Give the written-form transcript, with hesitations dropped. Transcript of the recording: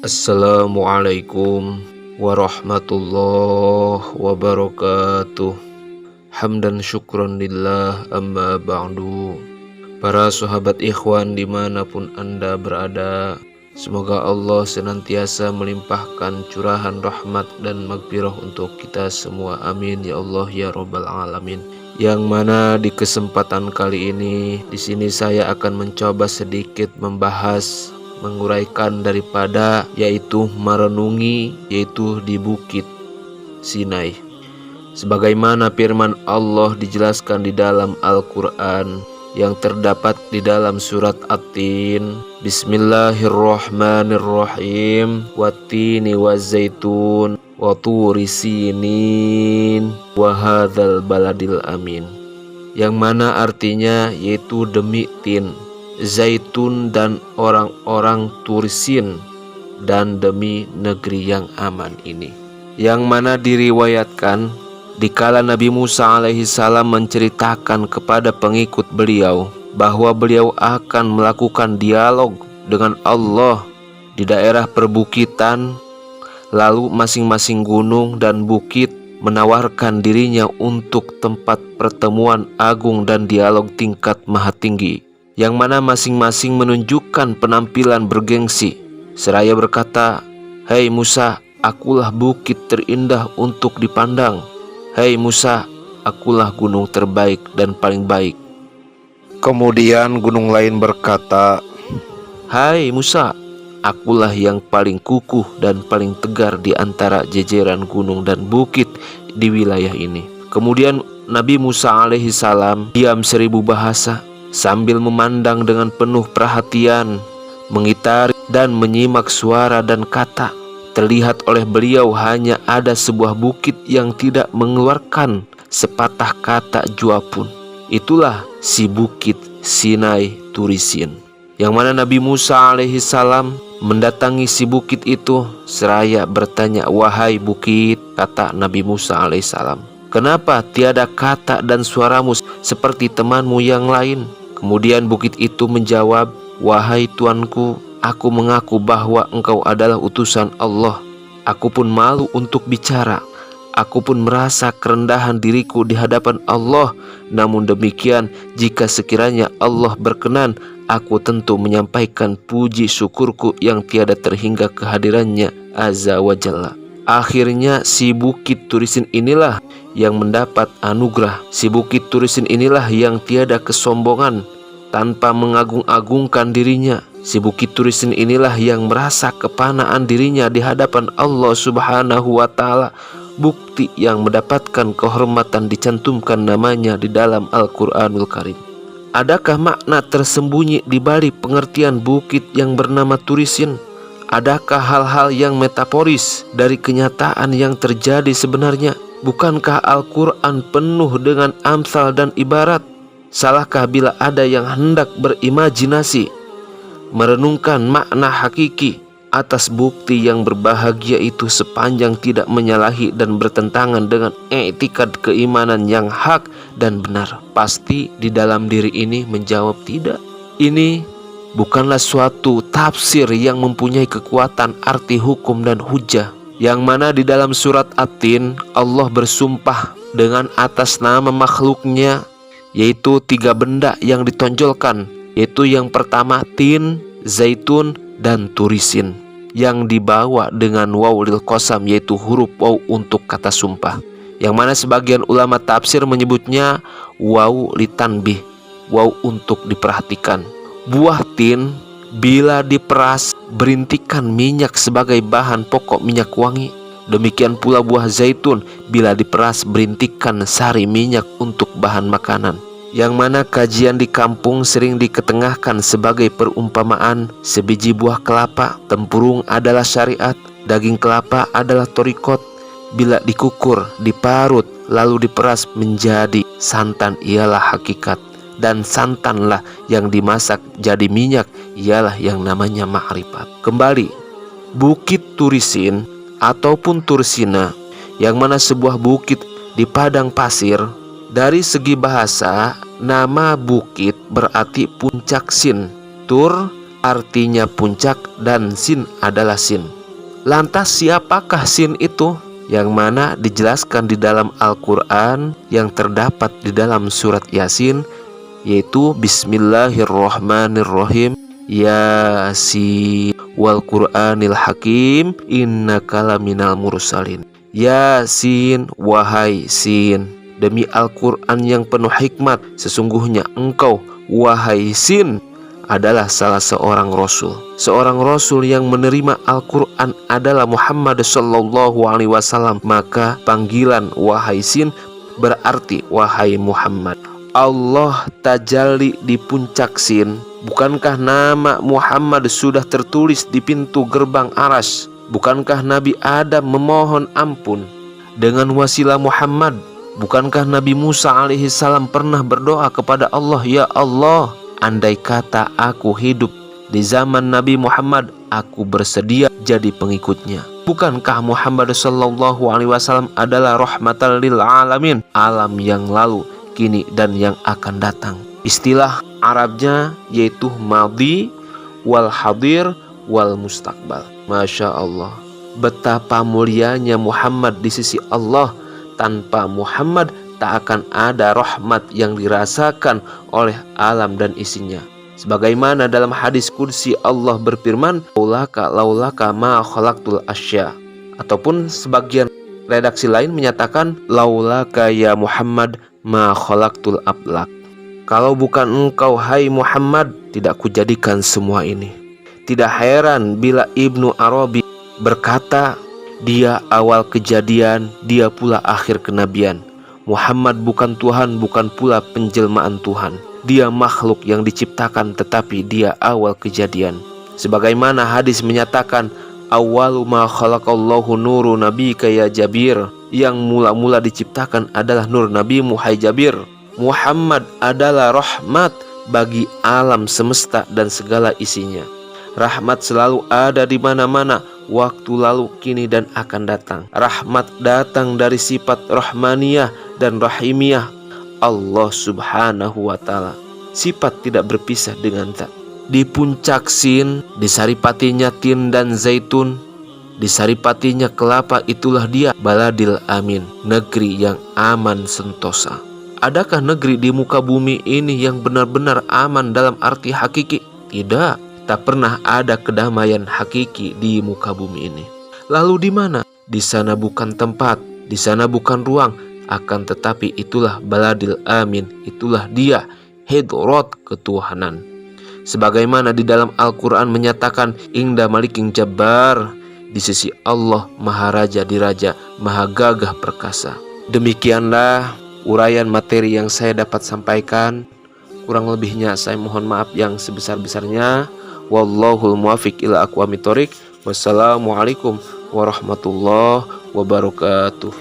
Assalamualaikum warahmatullahi wabarakatuh. Hamdan syukran lillah, amma ba'du. Para sahabat ikhwan dimanapun anda berada, semoga Allah senantiasa melimpahkan curahan rahmat dan maghfirah untuk kita semua, amin ya Allah ya rabbal alamin. Yang mana di kesempatan kali ini di sini saya akan mencoba sedikit menguraikan daripada yaitu merenungi yaitu di Bukit Sinai. Sebagaimana firman Allah dijelaskan di dalam Al-Quran yang terdapat di dalam surat At-Tin. Bismillahirrahmanirrahim. Wattini wazaitun wa turi sinin wa hadzal baladil amin. Yang mana artinya yaitu demi tin, zaitun dan orang-orang Tursin, dan demi negeri yang aman ini. Yang mana diriwayatkan dikala Nabi Musa alaihissalam menceritakan kepada pengikut beliau bahwa beliau akan melakukan dialog dengan Allah di daerah perbukitan, lalu masing-masing gunung dan bukit menawarkan dirinya untuk tempat pertemuan agung dan dialog tingkat maha tinggi, yang mana masing-masing menunjukkan penampilan bergengsi, seraya berkata, "Hei Musa, akulah bukit terindah untuk dipandang. Hei Musa, akulah gunung terbaik dan paling baik." Kemudian gunung lain berkata, "Hai Musa, akulah yang paling kukuh dan paling tegar di antara jejeran gunung dan bukit di wilayah ini." Kemudian Nabi Musa alaihissalam diam 1000 bahasa sambil memandang dengan penuh perhatian, mengitari dan menyimak suara dan kata. Terlihat oleh beliau hanya ada sebuah bukit yang tidak mengeluarkan sepatah kata jua pun. Itulah si Bukit Sinai Turisin. Yang mana Nabi Musa alaihissalam mendatangi si bukit itu seraya bertanya, "Wahai bukit," kata Nabi Musa alaihissalam, "kenapa tiada kata dan suaramu seperti temanmu yang lain?" Kemudian bukit itu menjawab, "Wahai tuanku, aku mengaku bahwa engkau adalah utusan Allah. Aku pun malu untuk bicara. Aku pun merasa kerendahan diriku di hadapan Allah. Namun demikian, jika sekiranya Allah berkenan, aku tentu menyampaikan puji syukurku yang tiada terhingga kehadirannya azza wa jalla." Akhirnya si Bukit Turisin inilah yang mendapat anugerah. Si Bukit Turisin inilah yang tiada kesombongan tanpa mengagung-agungkan dirinya. Si Bukit Turisin inilah yang merasa kepanaan dirinya di hadapan Allah subhanahu wa ta'ala. Bukti yang mendapatkan kehormatan dicantumkan namanya di dalam Al-Quranul Karim. Adakah makna tersembunyi di balik pengertian bukit yang bernama Turisin? Adakah hal-hal yang metaforis dari kenyataan yang terjadi sebenarnya? Bukankah Al-Quran penuh dengan amsal dan ibarat? Salahkah bila ada yang hendak berimajinasi, merenungkan makna hakiki atas bukti yang berbahagia itu sepanjang tidak menyalahi dan bertentangan dengan etikad keimanan yang hak dan benar? Pasti di dalam diri ini menjawab tidak. Ini bukanlah suatu tafsir yang mempunyai kekuatan arti hukum dan hujah. Yang mana di dalam surat At-Tin Allah bersumpah dengan atas nama makhluknya, yaitu 3 benda yang ditonjolkan, yaitu yang pertama tin, zaitun, dan turisin, yang dibawa dengan waw lil qasam, yaitu huruf waw untuk kata sumpah. Yang mana sebagian ulama tafsir menyebutnya waw litanbih, waw untuk diperhatikan. Buah tin bila diperas berintikan minyak sebagai bahan pokok minyak wangi. Demikian pula buah zaitun bila diperas berintikan sari minyak untuk bahan makanan. Yang mana kajian di kampung sering diketengahkan sebagai perumpamaan sebiji buah kelapa, tempurung adalah syariat, daging kelapa adalah torikot. Bila dikukur, diparut, lalu diperas menjadi santan ialah hakikat. Dan santanlah yang dimasak jadi minyak ialah yang namanya ma'rifat. Kembali, Bukit Turisin ataupun Tursina, yang mana sebuah bukit di padang pasir. Dari segi bahasa, nama bukit berarti puncak sin. Tur artinya puncak dan sin adalah sin. Lantas siapakah Sin itu? Yang mana dijelaskan di dalam Al-Quran yang terdapat di dalam surat Yasin, yaitu Bismillahirrohmanirrohim, Yasin wal Qur'anil Hakim innaka laminal mursalin. Yasin, wahai Sin, demi Al-Quran yang penuh hikmat, sesungguhnya engkau, wahai Sin, adalah salah seorang rasul. Seorang rasul yang menerima Al-Quran adalah Muhammad Sallallahu Alaihi Wasallam. Maka panggilan wahai Sin berarti wahai Muhammad. Allah tajalli di puncak Sin. Bukankah nama Muhammad sudah tertulis di pintu gerbang Aras? Bukankah Nabi Adam memohon ampun dengan wasilah Muhammad? Bukankah Nabi Musa alaihi salam pernah berdoa kepada Allah, ya Allah, andai kata aku hidup di zaman Nabi Muhammad, aku bersedia jadi pengikutnya. Bukankah Muhammad Sallallahu Alaihi Wasallam adalah rahmatan lil alamin, alam yang lalu, kini, dan yang akan datang. Istilah Arabnya yaitu madhi, wal hadir, wal mustaqbal. Masya Allah, betapa mulianya Muhammad di sisi Allah. Tanpa Muhammad tak akan ada rahmat yang dirasakan oleh alam dan isinya. Sebagaimana dalam hadis qudsi Allah berfirman, laulaka ma khalaqtul asya. Ataupun sebagian redaksi lain menyatakan, laulaka ya Muhammad ma khalaqtul ablak. Kalau bukan engkau hai Muhammad, tidak kujadikan semua ini. Tidak heran bila Ibnu Arabi berkata, dia awal kejadian, dia pula akhir kenabian. Muhammad bukan Tuhan, bukan pula penjelmaan Tuhan. Dia makhluk yang diciptakan, tetapi dia awal kejadian. Sebagaimana hadis menyatakan, awwalu ma khalaqallahu nuru nabika ya Jabir. Yang mula-mula diciptakan adalah nur Nabimu hai Jabir. Muhammad adalah rahmat bagi alam semesta dan segala isinya. Rahmat selalu ada di mana-mana, waktu lalu, kini, dan akan datang. Rahmat datang dari sifat rahmaniyah dan rahimiyah Allah Subhanahu wa Ta'ala. Sifat tidak berpisah dengan zat. Di puncak Sin, di saripatinya tin dan zaitun, di saripatinya kelapa, itulah dia Baladil Amin, negeri yang aman sentosa. Adakah negeri di muka bumi ini yang benar-benar aman dalam arti hakiki? Tidak. Tak pernah ada kedamaian hakiki di muka bumi ini. Lalu di mana? Di sana bukan tempat, di sana bukan ruang, akan tetapi itulah Baladil Amin, itulah dia Hidrat ketuhanan. Sebagaimana di dalam Al-Quran menyatakan, Inda Maliking Jabbar, di sisi Allah Maharaja Diraja, Maha Gagah Perkasa. Demikianlah uraian materi yang saya dapat sampaikan. Kurang lebihnya saya mohon maaf yang sebesar-besarnya. Wallahul muwafiq ila aqwamit thoriq. Wassalamualaikum warahmatullahi wabarakatuh.